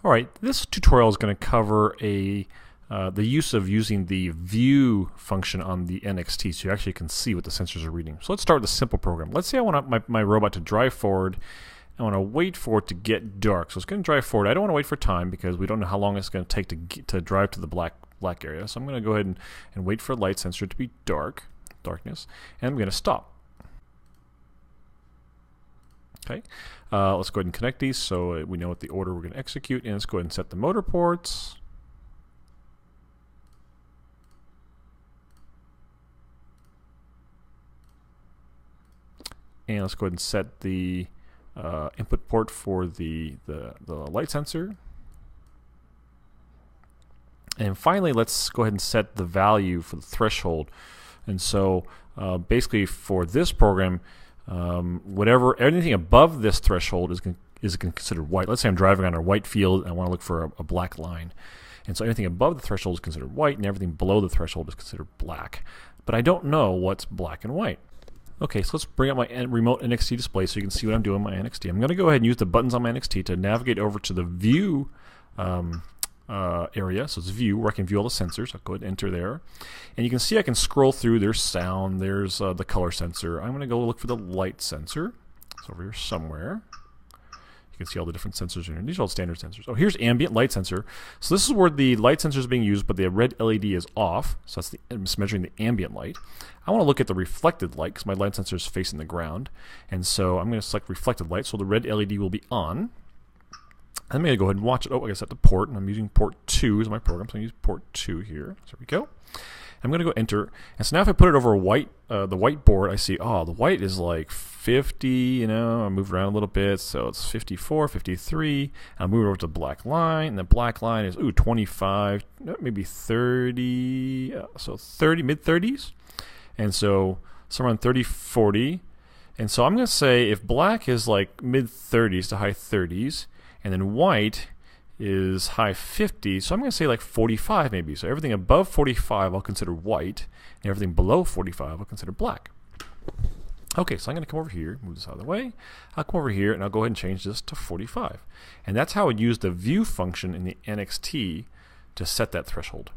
Alright, this tutorial is going to cover the use of using the view function on the NXT so you actually can see what the sensors are reading. So let's start with a simple program. Let's say I want my robot to drive forward. I want to wait for it to get dark. So it's going to drive forward. I don't want to wait for time because we don't know how long it's going to take to drive to the black area. So I'm going to go ahead and wait for the light sensor to be darkness, and I'm going to stop. Okay, let's go ahead and connect these so we know what the order we're going to execute, and let's go ahead and set the motor ports. And let's go ahead and set the input port for the light sensor. And finally, let's go ahead and set the value for the threshold. And so basically for this program, anything above this threshold is considered white. Let's say I'm driving on a white field and I want to look for a black line. And so anything above the threshold is considered white, and everything below the threshold is considered black. But I don't know what's black and white. Okay, so let's bring up my remote NXT display so you can see what I'm doing with my NXT. I'm going to go ahead and use the buttons on my NXT to navigate over to the view area. So it's view, where I can view all the sensors. I'll go ahead and enter there. And you can see I can scroll through. There's sound, there's the color sensor. I'm going to go look for the light sensor. It's over here somewhere. You can see all the different sensors in here. These are all standard sensors. Oh, here's ambient light sensor. So this is where the light sensor is being used, but the red LED is off. So that's it's measuring the ambient light. I want to look at the reflected light because my light sensor is facing the ground. And so I'm going to select reflected light, so the red LED will be on. I'm going to go ahead and watch it. Oh, I set the port, and I'm using port 2 as my program. So I'm going to use port 2 here. So there we go. I'm going to go enter. And so now if I put it over a the white board, I see, oh, the white is like 50, you know, I move around a little bit. So it's 54, 53. I'll move it over to the black line. And the black line is, 25, maybe 30. So 30, mid-30s. And so somewhere around 30, 40. And so I'm going to say if black is like mid-30s to high 30s, and then white is high 50s, so I'm going to say like 45 maybe. So everything above 45 I'll consider white, and everything below 45 I'll consider black. Okay, so I'm going to come over here, move this out of the way. I'll come over here and I'll go ahead and change this to 45. And that's how I use the view function in the NXT to set that threshold.